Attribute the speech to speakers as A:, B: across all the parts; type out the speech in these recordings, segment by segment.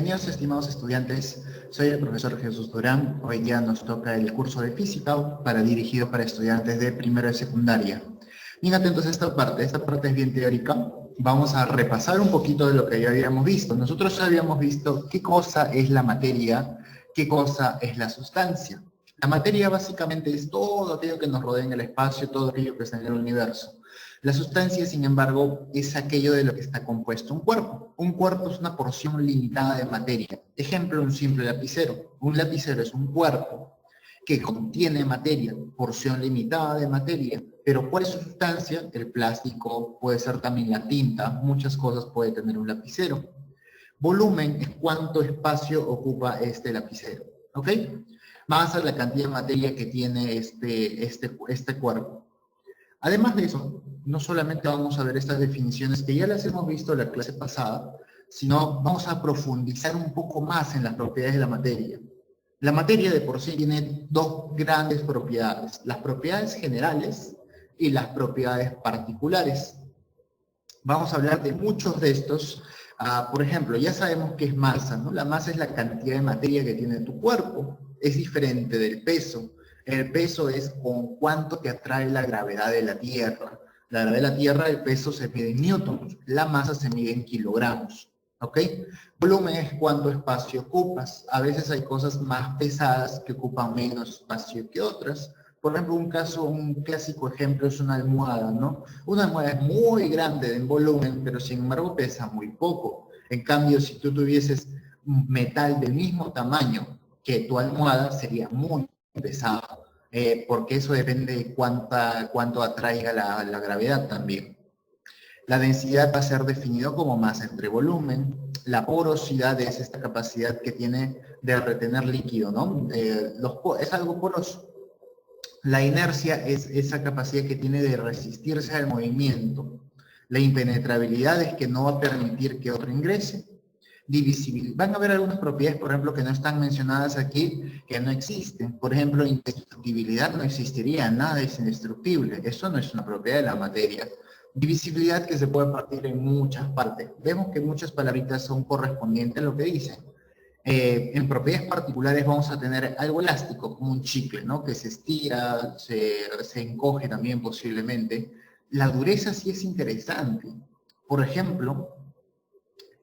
A: Bienvenidos, estimados estudiantes. Soy el profesor Jesús Durán. Hoy día nos toca el curso de física dirigido para estudiantes de primero de secundaria. Bien atentos a esta parte es bien teórica. Vamos a repasar un poquito de lo que ya habíamos visto. Nosotros ya habíamos visto qué cosa es la materia, qué cosa es la sustancia. La materia básicamente es todo aquello que nos rodea en el espacio, todo aquello que está en el universo. La sustancia, sin embargo, es aquello de lo que está compuesto un cuerpo. Un cuerpo es una porción limitada de materia. Ejemplo, un simple lapicero. Un lapicero es un cuerpo que contiene materia, porción limitada de materia. Pero ¿cuál es su sustancia? El plástico, puede ser también la tinta, muchas cosas puede tener un lapicero. Volumen es cuánto espacio ocupa este lapicero, ¿ok? Más a la cantidad de materia que tiene este cuerpo. Además de eso, no solamente vamos a ver estas definiciones que ya las hemos visto en la clase pasada, sino vamos a profundizar un poco más en las propiedades de la materia. La materia de por sí tiene dos grandes propiedades, las propiedades generales y las propiedades particulares. Vamos a hablar de muchos de estos. Por ejemplo, ya sabemos qué es masa, ¿no? La masa es la cantidad de materia que tiene tu cuerpo. Es diferente del peso. El peso es con cuánto te atrae la gravedad de la Tierra. La gravedad de la Tierra, el peso se mide en newtons. La masa se mide en kilogramos. ¿Ok? Volumen es cuánto espacio ocupas. A veces hay cosas más pesadas que ocupan menos espacio que otras. Por ejemplo, un clásico ejemplo es una almohada, ¿no? Una almohada es muy grande en volumen, pero sin embargo pesa muy poco. En cambio, si tú tuvieses metal del mismo tamaño que tu almohada, sería muy pesado, porque eso depende de cuánto atraiga la gravedad también. La densidad va a ser definido como masa entre volumen. La porosidad es esta capacidad que tiene de retener líquido, ¿no? Es algo poroso. La inercia es esa capacidad que tiene de resistirse al movimiento. La impenetrabilidad es que no va a permitir que otro ingrese. Divisibilidad. Van a haber algunas propiedades, por ejemplo, que no están mencionadas aquí, que no existen. Por ejemplo, indestructibilidad no existiría, nada es indestructible. Eso no es una propiedad de la materia. Divisibilidad que se puede partir en muchas partes. Vemos que muchas palabritas son correspondientes a lo que dicen. En propiedades particulares vamos a tener algo elástico, como un chicle, ¿no? Que se estira, se encoge también posiblemente. La dureza sí es interesante. Por ejemplo,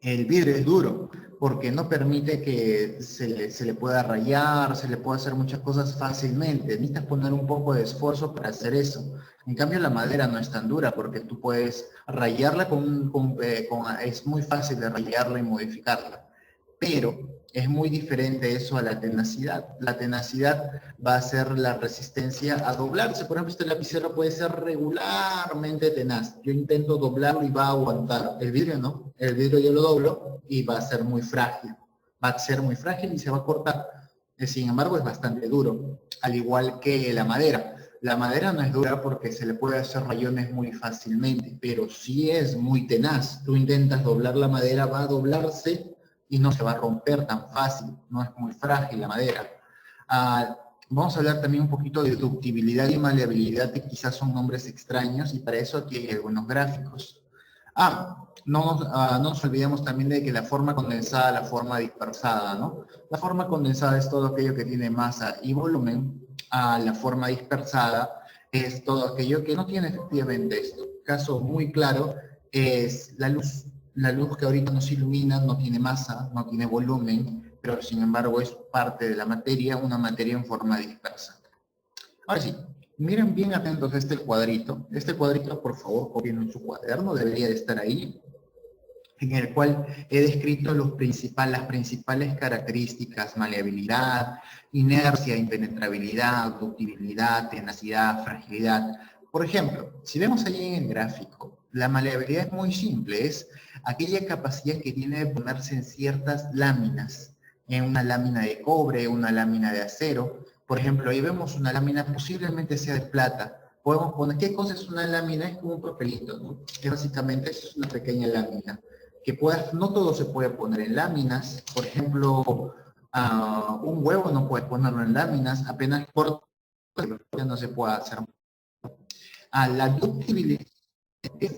A: el vidrio es duro porque no permite que se le pueda rayar, se le pueda hacer muchas cosas fácilmente. Necesitas poner un poco de esfuerzo para hacer eso. En cambio, la madera no es tan dura porque tú puedes rayarla es muy fácil de rayarla y modificarla. Pero es muy diferente eso a la tenacidad. La tenacidad va a ser la resistencia a doblarse. Por ejemplo, este lapicero puede ser regularmente tenaz. Yo intento doblarlo y va a aguantar. El vidrio no. El vidrio yo lo doblo y va a ser muy frágil. Va a ser muy frágil y se va a cortar. Sin embargo, es bastante duro. Al igual que la madera. La madera no es dura porque se le puede hacer rayones muy fácilmente, pero sí es muy tenaz. Tú intentas doblar la madera, va a doblarse y no se va a romper tan fácil, no es muy frágil la madera. Vamos a hablar también un poquito de ductibilidad y maleabilidad, que quizás son nombres extraños, y para eso aquí hay algunos gráficos. No nos olvidemos también de que la forma condensada, la forma dispersada, ¿no? La forma condensada es todo aquello que tiene masa y volumen. La forma dispersada es todo aquello que no tiene efectivamente esto. Caso muy claro es la luz. La luz que ahorita nos ilumina no tiene masa, no tiene volumen, pero sin embargo es parte de la materia, una materia en forma dispersa. Ahora sí, miren bien atentos a este cuadrito. Este cuadrito, por favor, copien en su cuaderno, debería de estar ahí, en el cual he descrito las principales características: maleabilidad, inercia, impenetrabilidad, ductibilidad, tenacidad, fragilidad. Por ejemplo, si vemos ahí en el gráfico, la maleabilidad es muy simple, es aquella capacidad que tiene de ponerse en ciertas láminas, en una lámina de cobre, una lámina de acero. Por ejemplo, ahí vemos una lámina, posiblemente sea de plata. Podemos poner, ¿qué cosa es una lámina? Es como un papelito, ¿no? Que básicamente es una pequeña lámina. No todo se puede poner en láminas. Por ejemplo, un huevo no puedes ponerlo en láminas, apenas por ya no se puede hacer. La ductibilidad es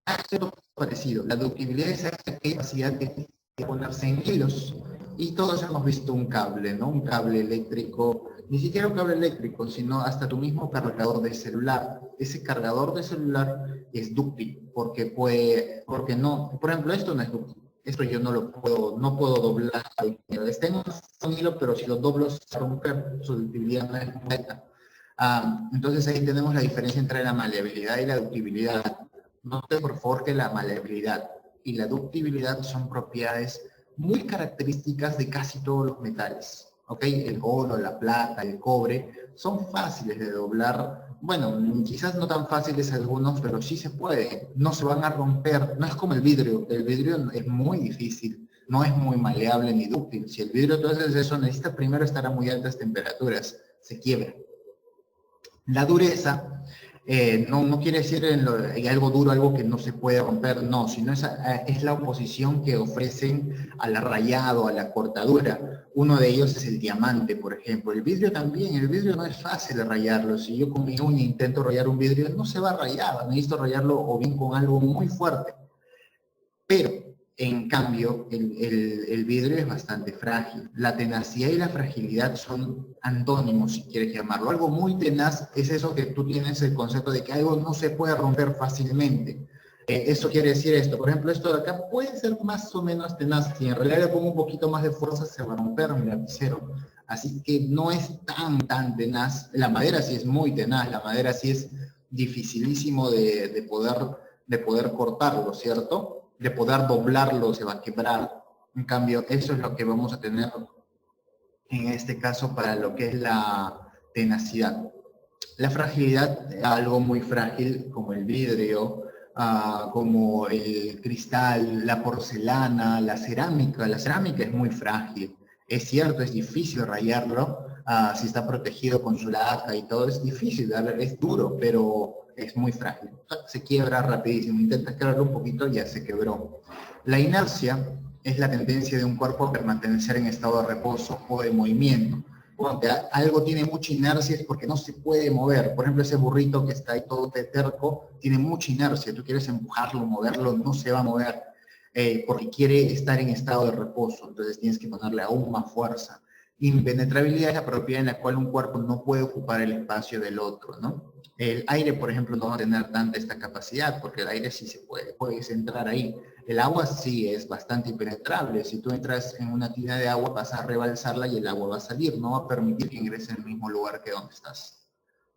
A: algo parecido. La ductibilidad es aquella capacidad que ponerse en hilos. Y todos hemos visto un cable, ¿no? Un cable eléctrico, ni siquiera un cable eléctrico, sino hasta tu mismo cargador de celular. Ese cargador de celular es dúctil, porque no, por ejemplo, esto no es dúctil. Esto yo no puedo doblar. Está en un hilo, pero si lo doblo se va a romper, su ductilidad no es muy alta. Entonces ahí tenemos la diferencia entre la maleabilidad y la ductibilidad. Note por favor que la maleabilidad y la ductibilidad son propiedades muy características de casi todos los metales. ¿Ok? El oro, la plata, el cobre, son fáciles de doblar. Bueno, quizás no tan fáciles algunos, pero sí se puede. No se van a romper. No es como el vidrio. El vidrio es muy difícil. No es muy maleable ni dúctil. Si el vidrio tú haces eso, necesita primero estar a muy altas temperaturas. Se quiebra. La dureza no quiere decir algo duro, algo que no se puede romper, no, sino es la oposición que ofrecen al rayado, a la cortadura. Uno de ellos es el diamante, por ejemplo. El vidrio también, el vidrio no es fácil de rayarlo. Si yo con mi uña intento rayar un vidrio, no se va a rayar, necesito rayarlo o bien con algo muy fuerte. Pero, en cambio, el vidrio es bastante frágil. La tenacidad y la fragilidad son antónimos, si quieres llamarlo. Algo muy tenaz es eso que tú tienes el concepto de que algo no se puede romper fácilmente. Eso quiere decir esto. Por ejemplo, esto de acá puede ser más o menos tenaz. Si en realidad le pongo un poquito más de fuerza, se va a romper mi lapicero. Así que no es tan tenaz. La madera sí es muy tenaz. La madera sí es dificilísimo de poder cortarlo, ¿cierto? De poder doblarlo, se va a quebrar. En cambio, eso es lo que vamos a tener en este caso para lo que es la tenacidad. La fragilidad, algo muy frágil como el vidrio, como el cristal, la porcelana, la cerámica. La cerámica es muy frágil. Es cierto, es difícil rayarlo, si está protegido con su laca y todo, es difícil, es duro, pero es muy frágil. Se quiebra rapidísimo, intentas quebrarlo un poquito y ya se quebró. La inercia es la tendencia de un cuerpo a permanecer en estado de reposo o de movimiento. Cuando algo tiene mucha inercia es porque no se puede mover. Por ejemplo, ese burrito que está ahí todo terco tiene mucha inercia. Tú quieres empujarlo, moverlo, no se va a mover porque quiere estar en estado de reposo. Entonces tienes que ponerle aún más fuerza. Impenetrabilidad es la propiedad en la cual un cuerpo no puede ocupar el espacio del otro, ¿no? El aire, por ejemplo, no va a tener tanta esta capacidad, porque el aire sí se puede, puedes entrar ahí. El agua sí es bastante impenetrable. Si tú entras en una tina de agua, vas a rebalsarla y el agua va a salir. No va a permitir que ingrese en el mismo lugar que donde estás.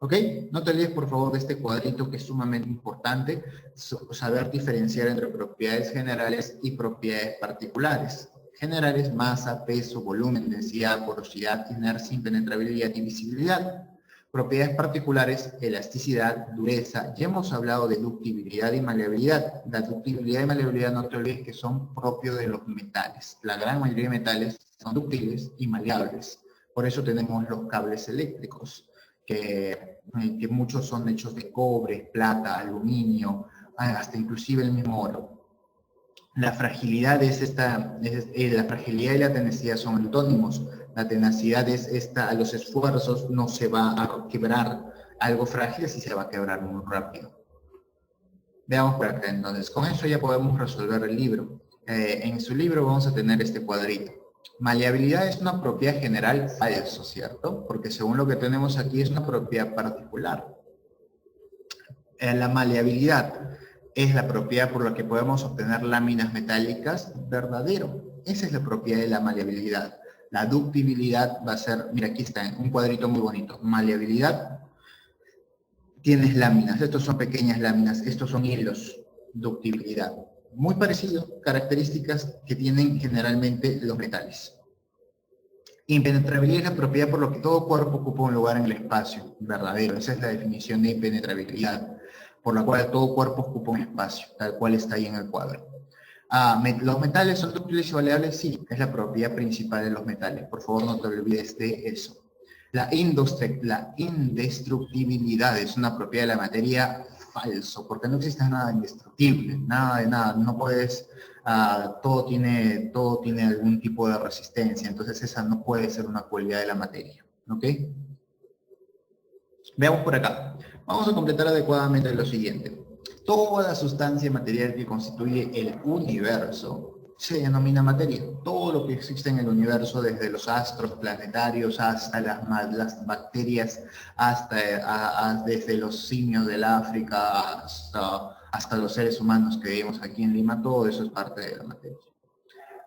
A: ¿Ok? No te olvides, por favor, de este cuadrito que es sumamente importante, saber diferenciar entre propiedades generales y propiedades particulares. Generales, masa, peso, volumen, densidad, porosidad, inercia, impenetrabilidad y visibilidad. Propiedades particulares, elasticidad, dureza. Ya hemos hablado de ductibilidad y maleabilidad. La ductibilidad y maleabilidad, no te olvides que son propios de los metales. La gran mayoría de metales son ductibles y maleables. Por eso tenemos los cables eléctricos, que muchos son hechos de cobre, plata, aluminio, hasta inclusive el mismo oro. La fragilidad la fragilidad y la tenacidad son antónimos. La tenacidad es a los esfuerzos no se va a quebrar algo frágil, si se va a quebrar muy rápido. Veamos por acá entonces. Con eso ya podemos resolver el libro. En su libro vamos a tener este cuadrito. Maleabilidad es una propiedad general falso, ¿cierto? Porque según lo que tenemos aquí es una propiedad particular. La maleabilidad es la propiedad por la que podemos obtener láminas metálicas, verdadero. Esa es la propiedad de la maleabilidad. La ductibilidad va a ser, mira, aquí está, un cuadrito muy bonito. Maleabilidad, tienes láminas, estos son pequeñas láminas, estos son hilos. Ductibilidad, muy parecido, características que tienen generalmente los metales. Impenetrabilidad es la propiedad por lo que todo cuerpo ocupa un lugar en el espacio, verdadero. Esa es la definición de impenetrabilidad, por la cual todo cuerpo ocupa un espacio, tal cual está ahí en el cuadro. ¿Los metales son dúctiles y maleables? Sí, es la propiedad principal de los metales. Por favor, no te olvides de eso. La indestructibilidad es una propiedad de la materia falso, porque no existe nada indestructible, nada de nada. No puedes, todo tiene algún tipo de resistencia, entonces esa no puede ser una cualidad de la materia. ¿Ok? Veamos por acá. Vamos a completar adecuadamente lo siguiente. Toda sustancia material que constituye el universo se denomina materia. Todo lo que existe en el universo, desde los astros planetarios hasta las bacterias, hasta desde los simios del África hasta los seres humanos que vivimos aquí en Lima, todo eso es parte de la materia.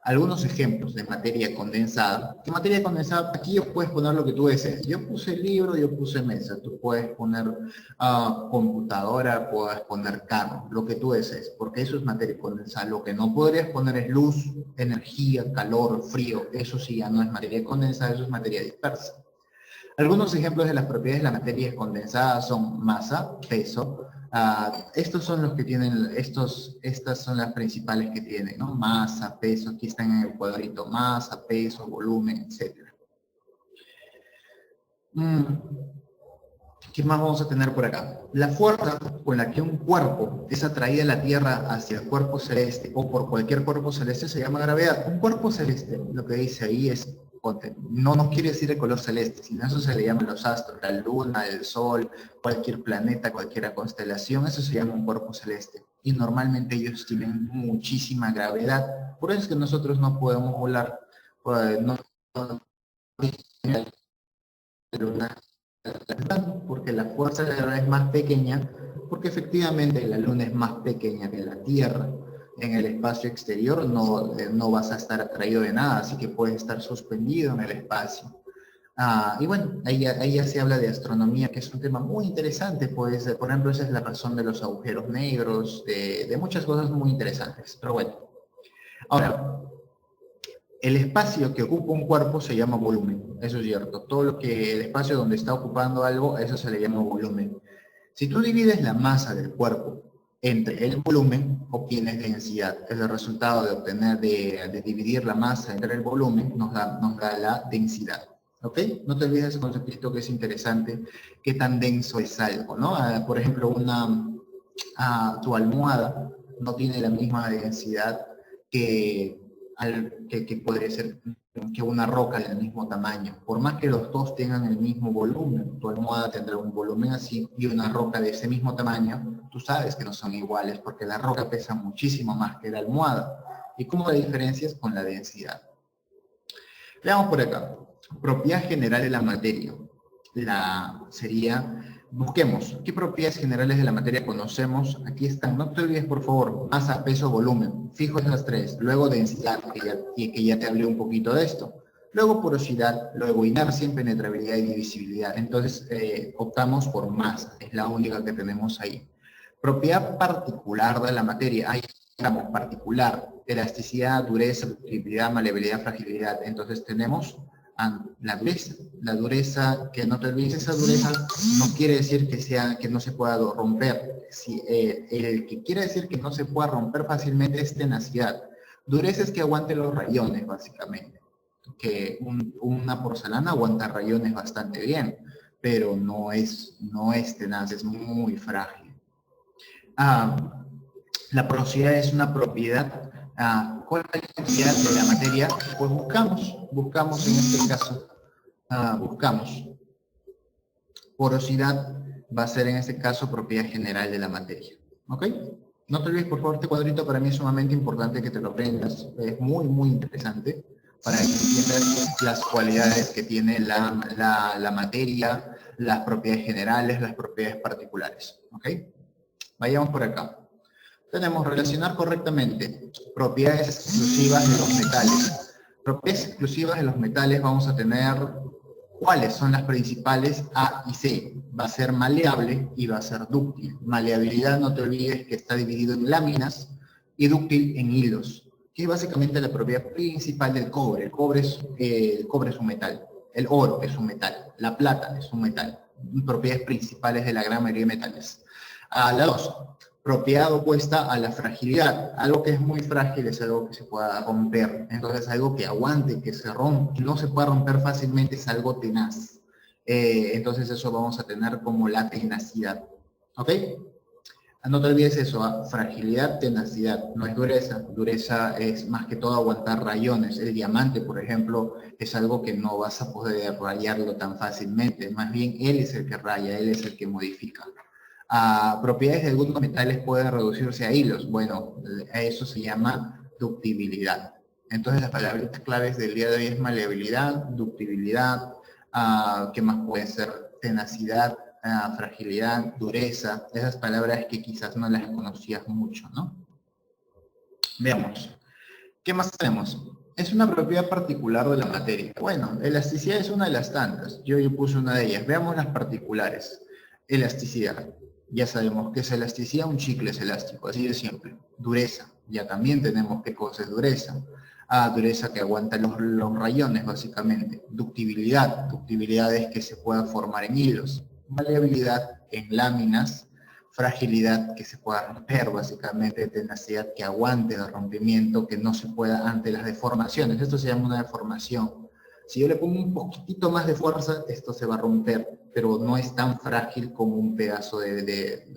A: Algunos ejemplos de materia condensada. ¿Qué materia condensada? Aquí yo puedes poner lo que tú desees. Yo puse libro, yo puse mesa. Tú puedes poner computadora, puedes poner carro, lo que tú desees, porque eso es materia condensada. Lo que no podrías poner es luz, energía, calor, frío. Eso sí ya no es materia condensada, eso es materia dispersa. Algunos ejemplos de las propiedades de la materia condensada son masa, peso. Estos son los que tienen, estas son las principales que tienen, ¿no? Masa, peso, aquí están en el cuadrito, masa, peso, volumen, etc. ¿Qué más vamos a tener por acá? La fuerza con la que un cuerpo es atraído a la Tierra hacia el cuerpo celeste o por cualquier cuerpo celeste se llama gravedad. Un cuerpo celeste, lo que dice ahí es, no quiere decir el color celeste, sino eso se le llama los astros, la luna, el sol, cualquier planeta, cualquier constelación, eso se llama un cuerpo celeste. Y normalmente ellos tienen muchísima gravedad. Por eso es que nosotros no podemos volar, porque la fuerza de la gravedad es más pequeña, porque efectivamente la luna es más pequeña que la Tierra. En el espacio exterior no vas a estar atraído de nada, así que puedes estar suspendido en el espacio. Y bueno, ahí ya se habla de astronomía, que es un tema muy interesante, pues, por ejemplo, esa es la razón de los agujeros negros, de muchas cosas muy interesantes, pero bueno. Ahora, el espacio que ocupa un cuerpo se llama volumen, eso es cierto. Todo lo que el espacio donde está ocupando algo, eso se le llama volumen. Si tú divides la masa del cuerpo entre el volumen, obtienes densidad. Es el resultado de obtener, de dividir la masa entre el volumen, nos da la densidad. ¿Ok? No te olvides ese concepto que es interesante, qué tan denso es algo, ¿no? Por ejemplo, tu almohada no tiene la misma densidad que podría ser que una roca del mismo tamaño. Por más que los dos tengan el mismo volumen, tu almohada tendrá un volumen así y una roca de ese mismo tamaño, tú sabes que no son iguales porque la roca pesa muchísimo más que la almohada. ¿Y cómo la diferencias? Con la densidad. Veamos por acá. Propiedad general de la materia. Busquemos, ¿qué propiedades generales de la materia conocemos? Aquí están, no te olvides por favor, masa, peso, volumen, fijo esas tres, luego densidad, que ya te hablé un poquito de esto, luego porosidad, luego inercia, impenetrabilidad y divisibilidad. Entonces optamos por masa, es la única que tenemos ahí. Propiedad particular de la materia, ahí estamos, particular, elasticidad, dureza, ductilidad, maleabilidad, fragilidad. Entonces tenemos la dureza, que no te olvides, esa dureza no quiere decir que no se pueda romper. El que quiere decir que no se pueda romper fácilmente es tenacidad. Dureza es que aguante los rayones, básicamente. Que una porcelana aguanta rayones bastante bien, pero no es tenaz, es muy frágil. La porosidad es una propiedad. ¿Cuál es la propiedad de la materia? Pues buscamos en este caso, buscamos. Porosidad va a ser en este caso propiedad general de la materia. ¿Ok? No te olvides, por favor, este cuadrito para mí es sumamente importante que te lo aprendas. Es muy interesante para que entiendas las cualidades que tiene la materia, las propiedades generales, las propiedades particulares. ¿Ok? Vayamos por acá. Tenemos relacionar correctamente propiedades exclusivas de los metales. Propiedades exclusivas de los metales vamos a tener, ¿cuáles son las principales? A y C. Va a ser maleable y va a ser dúctil. Maleabilidad, no te olvides que está dividido en láminas y dúctil en hilos, que es básicamente la propiedad principal del cobre. El cobre es un metal. El oro es un metal. La plata es un metal. Propiedades principales de la gran mayoría de metales. La 2. Propiedad opuesta a la fragilidad. Algo que es muy frágil es algo que se pueda romper. Entonces, algo que aguante, que se rompe, que no se pueda romper fácilmente, es algo tenaz. Entonces, eso vamos a tener como la tenacidad. ¿Ok? No te olvides eso, fragilidad, tenacidad. No es dureza. Dureza es más que todo aguantar rayones. El diamante, por ejemplo, es algo que no vas a poder rayarlo tan fácilmente. Más bien, él es el que raya, él es el que modifica. Propiedades de algunos metales pueden reducirse a hilos. Bueno, a eso se llama ductibilidad. Entonces las palabritas claves del día de hoy es maleabilidad, ductibilidad, ¿qué más puede ser? Tenacidad, fragilidad, dureza, esas palabras que quizás no las conocías mucho, ¿no? Veamos. ¿Qué más tenemos? Es una propiedad particular de la materia. Bueno, elasticidad es una de las tantas. Yo puse una de ellas. Veamos las particulares. Elasticidad. Ya sabemos que es elasticidad, un chicle es elástico, así de simple. Dureza. Ya también tenemos qué cosa es dureza. Dureza que aguanta los rayones, básicamente. Ductibilidad. Ductibilidad es que se pueda formar en hilos. Maleabilidad en láminas. Fragilidad que se pueda romper, básicamente, tenacidad que aguante el rompimiento, que no se pueda ante las deformaciones. Esto se llama una deformación. Si yo le pongo un poquitito más de fuerza, esto se va a romper, pero no es tan frágil como un pedazo de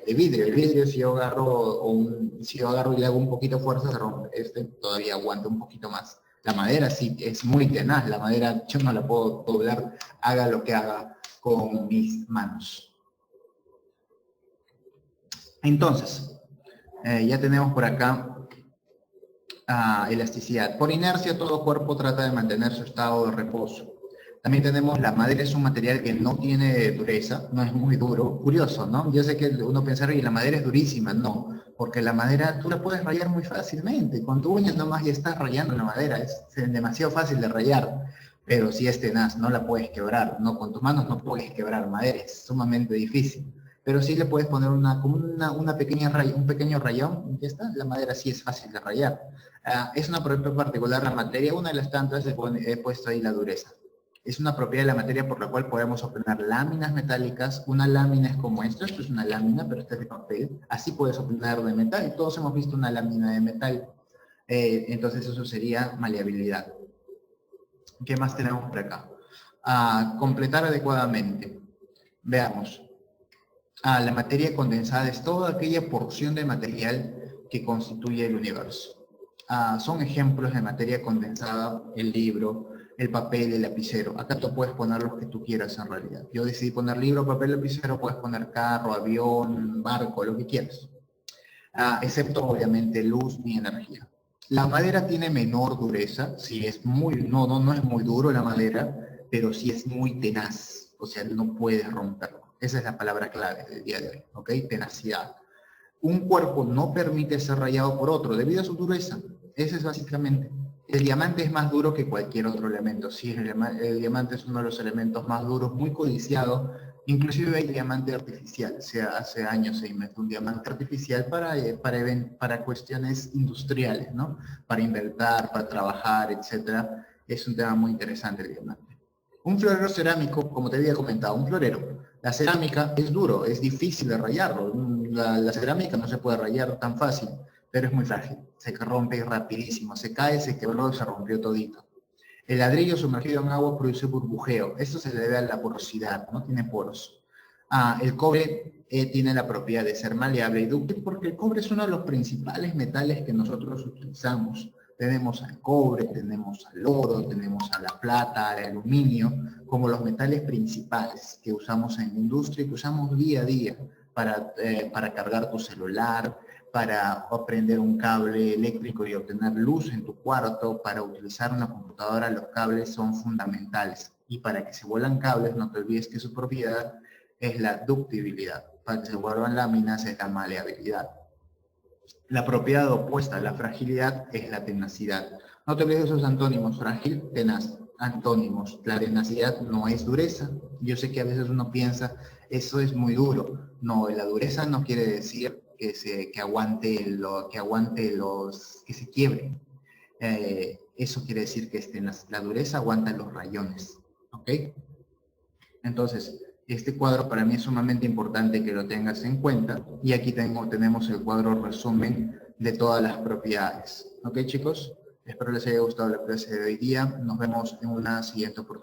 A: vidrio. El vidrio, si yo agarro y le hago un poquito de fuerza, se rompe. Este todavía aguanta un poquito más. La madera sí es muy tenaz. La madera yo no la puedo doblar, haga lo que haga con mis manos. Entonces, ya tenemos por acá elasticidad. Por inercia, todo cuerpo trata de mantener su estado de reposo. También tenemos la madera, es un material que no tiene dureza, no es muy duro. Curioso, ¿no? Yo sé que uno piensa, y la madera es durísima. No, porque la madera tú la puedes rayar muy fácilmente. Con tu uñas nomás ya estás rayando la madera. Es demasiado fácil de rayar. Pero si es tenaz, no la puedes quebrar. No, con tus manos no puedes quebrar madera. Es sumamente difícil. Pero sí le puedes poner una pequeña un pequeño rayón, y ya está, la madera sí es fácil de rayar. Es una propiedad particular la materia, una de las tantas he puesto ahí la dureza. Es una propiedad de la materia por la cual podemos obtener láminas metálicas. Una lámina es como esto es una lámina, pero esta es de papel. Así puedes obtener de metal, todos hemos visto una lámina de metal. Entonces eso sería maleabilidad. ¿Qué más tenemos por acá? Completar adecuadamente. Veamos. La materia condensada es toda aquella porción de material que constituye el universo. Son ejemplos de materia condensada, el libro, el papel, el lapicero. Acá tú puedes poner los que tú quieras en realidad. Yo decidí poner libro, papel, lapicero, puedes poner carro, avión, barco, lo que quieras. Excepto obviamente luz ni energía. La madera tiene menor dureza, sí es no es muy duro la madera, pero sí es muy tenaz, o sea, no puedes romperlo. Esa es la palabra clave del día de hoy, ¿ok? Tenacidad. Un cuerpo no permite ser rayado por otro debido a su dureza. Ese es básicamente. El diamante es más duro que cualquier otro elemento. Sí, el diamante es uno de los elementos más duros, muy codiciado. Inclusive hay diamante artificial. O sea, hace años se inventó un diamante artificial para cuestiones industriales, ¿no? Para inventar, para trabajar, etc. Es un tema muy interesante el diamante. Un florero cerámico, como te había comentado, un florero. La cerámica es duro, es difícil de rayarlo. La cerámica no se puede rayar tan fácil, pero es muy frágil. Se rompe rapidísimo. Se cae, se quebró, se rompió todito. El ladrillo sumergido en agua produce burbujeo. Esto se debe a la porosidad, no tiene poros. El cobre tiene la propiedad de ser maleable y dúctil porque el cobre es uno de los principales metales que nosotros utilizamos. Tenemos al cobre, tenemos al oro, tenemos a la plata, al aluminio, como los metales principales que usamos en la industria y que usamos día a día para cargar tu celular, para prender un cable eléctrico y obtener luz en tu cuarto, para utilizar una computadora, los cables son fundamentales. Y para que se vuelan cables, no te olvides que su propiedad es la ductibilidad. Para que se vuelvan láminas es la maleabilidad. La propiedad opuesta a la fragilidad es la tenacidad. No te olvides de esos antónimos, frágil, tenaz. Antónimos, la tenacidad no es dureza. Yo sé que a veces uno piensa, eso es muy duro. No, la dureza no quiere decir que se quiebre. Eso quiere decir que es tenaz. La dureza aguanta los rayones. ¿Ok? Entonces, este cuadro para mí es sumamente importante que lo tengas en cuenta. Y aquí tenemos el cuadro resumen de todas las propiedades. ¿Ok, chicos? Espero les haya gustado la clase de hoy día. Nos vemos en una siguiente oportunidad.